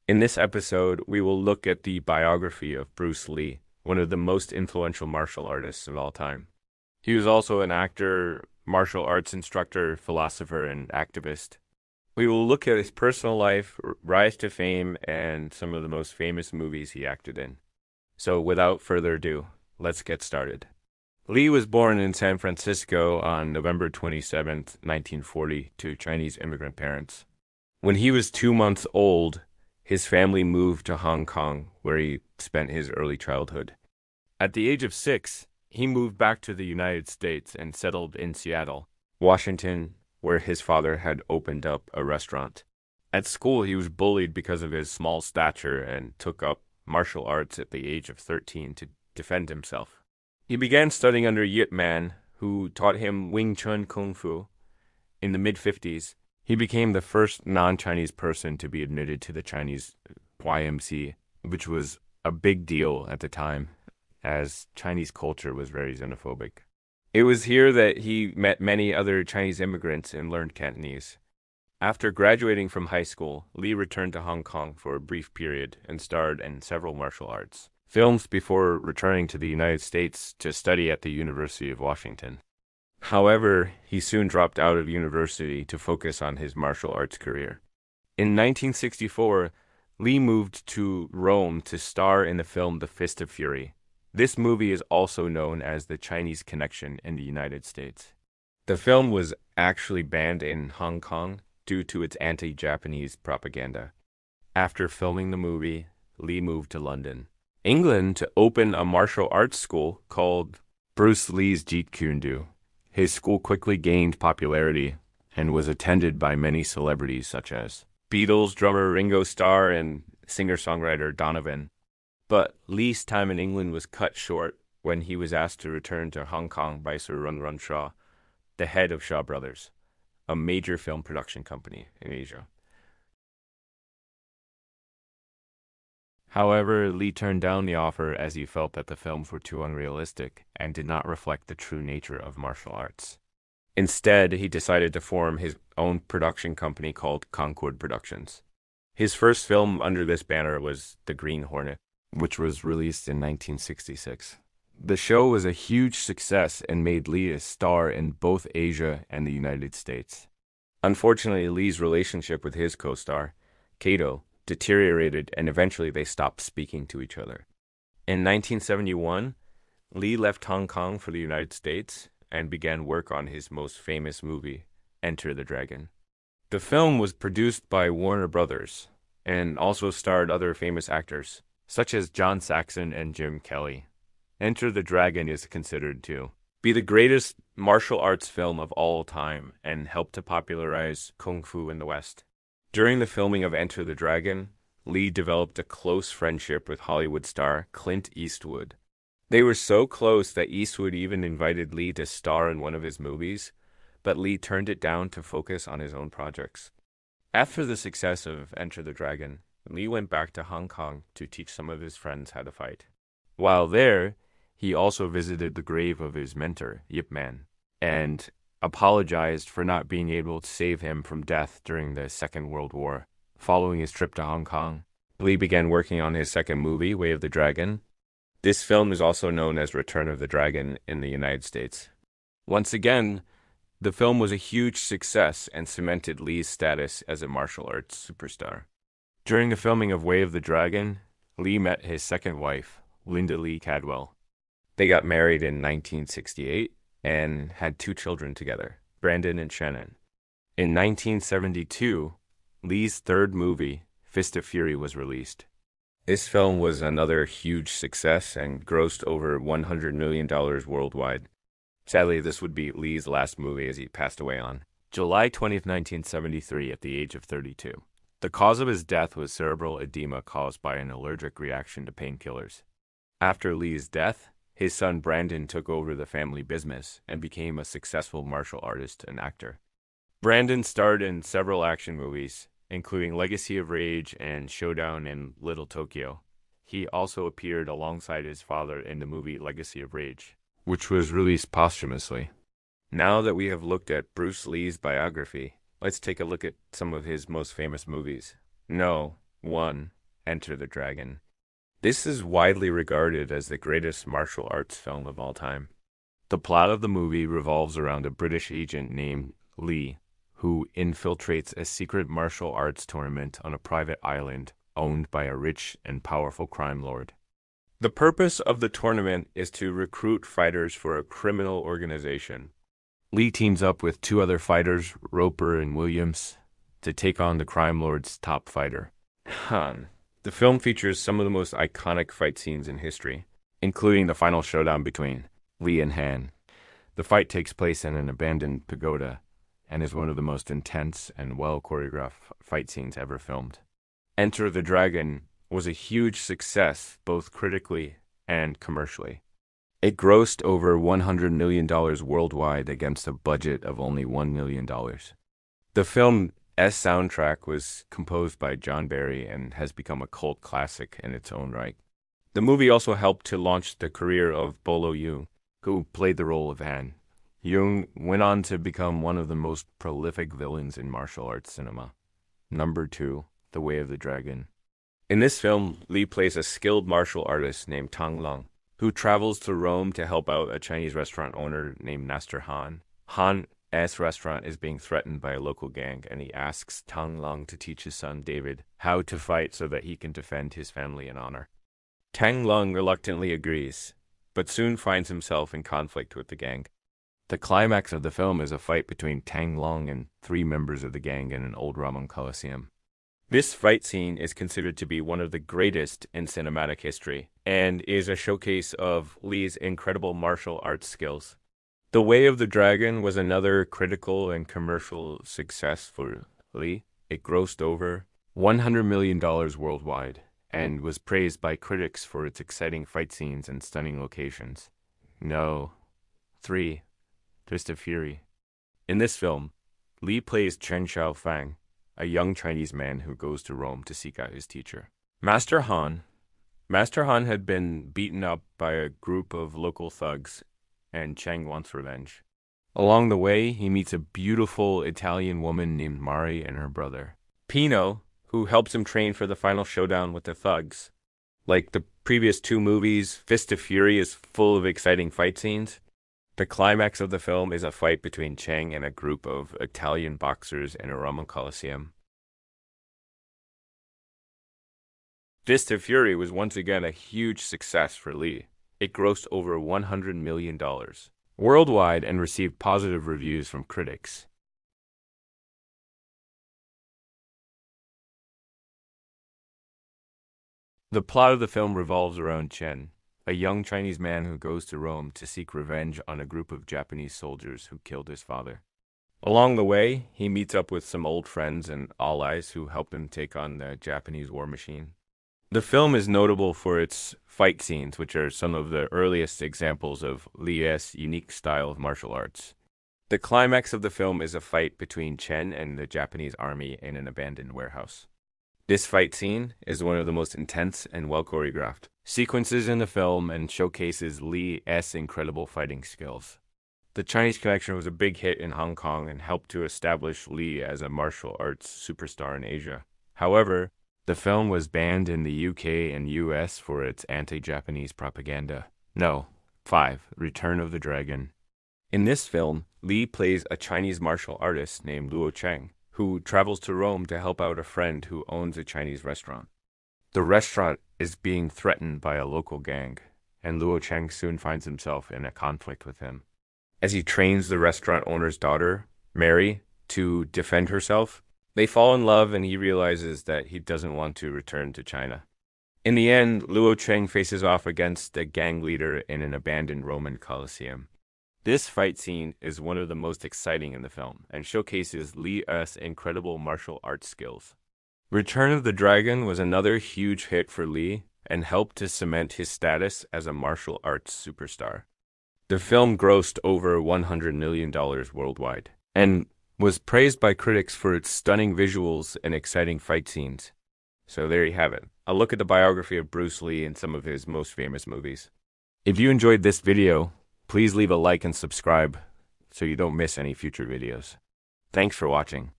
In this episode, we will look at the biography of Bruce Lee, one of the most influential martial artists of all time. He was also an actor, martial arts instructor, philosopher, and activist. We will look at his personal life, rise to fame, and some of the most famous movies he acted in. So, without further ado, let's get started. Lee was born in San Francisco on November 27th, 1940, to Chinese immigrant parents. When he was 2 months old, his family moved to Hong Kong, where he spent his early childhood. At the age of 6, he moved back to the United States and settled in Seattle, Washington, where his father had opened up a restaurant. At school, he was bullied because of his small stature and took up martial arts at the age of 13 to defend himself. He began studying under Yip Man, who taught him Wing Chun Kung Fu. In the mid-50s, he became the first non-Chinese person to be admitted to the Chinese YMC, which was a big deal at the time, as Chinese culture was very xenophobic. It was here that he met many other Chinese immigrants and learned Cantonese. After graduating from high school, Lee returned to Hong Kong for a brief period and starred in several martial arts films before returning to the United States to study at the University of Washington. However, he soon dropped out of university to focus on his martial arts career. In 1964, Lee moved to Rome to star in the film The Fist of Fury. This movie is also known as The Chinese Connection in the United States. The film was actually banned in Hong Kong due to its anti-Japanese propaganda. After filming the movie, Lee moved to London, England, to open a martial arts school called Bruce Lee's Jeet Kune Do. His school quickly gained popularity and was attended by many celebrities such as Beatles drummer Ringo Starr and singer-songwriter Donovan. But Lee's time in England was cut short when he was asked to return to Hong Kong by Sir Run Run Shaw, the head of Shaw Brothers, a major film production company in Asia. However, Lee turned down the offer as he felt that the films were too unrealistic and did not reflect the true nature of martial arts. Instead, he decided to form his own production company called Concord Productions. His first film under this banner was The Green Hornet, which was released in 1966. The show was a huge success and made Lee a star in both Asia and the United States. Unfortunately, Lee's relationship with his co-star, Kato, deteriorated, and eventually they stopped speaking to each other. In 1971, Lee left Hong Kong for the United States and began work on his most famous movie, Enter the Dragon. The film was produced by Warner Brothers and also starred other famous actors, such as John Saxon and Jim Kelly. Enter the Dragon is considered to be the greatest martial arts film of all time and helped to popularize Kung Fu in the West. During the filming of Enter the Dragon, Lee developed a close friendship with Hollywood star Clint Eastwood. They were so close that Eastwood even invited Lee to star in one of his movies, but Lee turned it down to focus on his own projects. After the success of Enter the Dragon, Lee went back to Hong Kong to teach some of his friends how to fight. While there, he also visited the grave of his mentor, Yip Man, and apologized for not being able to save him from death during the Second World War. Following his trip to Hong Kong, Lee began working on his second movie, Way of the Dragon. This film is also known as Return of the Dragon in the United States. Once again, the film was a huge success and cemented Lee's status as a martial arts superstar. During the filming of Way of the Dragon, Lee met his second wife, Linda Lee Cadwell. They got married in 1968 and had 2 children together, Brandon and Shannon. In 1972, Lee's third movie, Fist of Fury, was released. This film was another huge success and grossed over $100 million worldwide. Sadly, this would be Lee's last movie as he passed away on July 20th, 1973, at the age of 32. The cause of his death was cerebral edema caused by an allergic reaction to painkillers. After Lee's death, his son Brandon took over the family business and became a successful martial artist and actor. Brandon starred in several action movies, including Legacy of Rage and Showdown in Little Tokyo. He also appeared alongside his father in the movie Legacy of Rage, which was released posthumously. Now that we have looked at Bruce Lee's biography, let's take a look at some of his most famous movies. No, 1. Enter the Dragon. This is widely regarded as the greatest martial arts film of all time. The plot of the movie revolves around a British agent named Lee, who infiltrates a secret martial arts tournament on a private island owned by a rich and powerful crime lord. The purpose of the tournament is to recruit fighters for a criminal organization. Lee teams up with two other fighters, Roper and Williams, to take on the crime lord's top fighter, Han. The film features some of the most iconic fight scenes in history, including the final showdown between Lee and Han. The fight takes place in an abandoned pagoda and is one of the most intense and well-choreographed fight scenes ever filmed. Enter the Dragon was a huge success both critically and commercially. It grossed over $100 million worldwide against a budget of only $1 million. The film's soundtrack was composed by John Barry and has become a cult classic in its own right. The movie also helped to launch the career of Bolo Yeung, who played the role of Han. Yeung went on to become one of the most prolific villains in martial arts cinema. Number 2, The Way of the Dragon. In this film, Lee plays a skilled martial artist named Tang Long, who travels to Rome to help out a Chinese restaurant owner named Master Han. Han's restaurant is being threatened by a local gang, and he asks Tang Long to teach his son David how to fight so that he can defend his family and honor. Tang Long reluctantly agrees, but soon finds himself in conflict with the gang. The climax of the film is a fight between Tang Long and 3 members of the gang in an old Roman Coliseum. This fight scene is considered to be one of the greatest in cinematic history and is a showcase of Lee's incredible martial arts skills. The Way of the Dragon was another critical and commercial success for Lee. It grossed over $100 million worldwide and was praised by critics for its exciting fight scenes and stunning locations. 3. Twist of Fury. In this film, Lee plays Chen Xiaofang, a young Chinese man who goes to Rome to seek out his teacher. Master Han had been beaten up by a group of local thugs, and Cheng wants revenge. Along the way, he meets a beautiful Italian woman named Mari and her brother, Pino, who helps him train for the final showdown with the thugs. Like the previous 2 movies, Fist of Fury is full of exciting fight scenes. The climax of the film is a fight between Cheng and a group of Italian boxers in a Roman Coliseum. Fist of Fury was once again a huge success for Lee. It grossed over $100 million worldwide and received positive reviews from critics. The plot of the film revolves around Chen, a young Chinese man who goes to Rome to seek revenge on a group of Japanese soldiers who killed his father. Along the way, he meets up with some old friends and allies who help him take on the Japanese war machine. The film is notable for its fight scenes, which are some of the earliest examples of Lee's unique style of martial arts. The climax of the film is a fight between Chen and the Japanese army in an abandoned warehouse. This fight scene is one of the most intense and well-choreographed sequences in the film and showcases Lee's incredible fighting skills. The Chinese Connection was a big hit in Hong Kong and helped to establish Lee as a martial arts superstar in Asia. However, the film was banned in the UK and US for its anti-Japanese propaganda. 5. Return of the Dragon. In this film, Lee plays a Chinese martial artist named Luo Cheng, who travels to Rome to help out a friend who owns a Chinese restaurant. The restaurant is being threatened by a local gang, and Luo Cheng soon finds himself in a conflict with him. As he trains the restaurant owner's daughter, Mary, to defend herself, they fall in love and he realizes that he doesn't want to return to China. In the end, Luo Cheng faces off against the gang leader in an abandoned Roman Coliseum. This fight scene is one of the most exciting in the film and showcases Lee's incredible martial arts skills. Return of the Dragon was another huge hit for Lee and helped to cement his status as a martial arts superstar. The film grossed over $100 million worldwide and was praised by critics for its stunning visuals and exciting fight scenes. So there you have it, a look at the biography of Bruce Lee and some of his most famous movies. If you enjoyed this video, please leave a like and subscribe so you don't miss any future videos. Thanks for watching.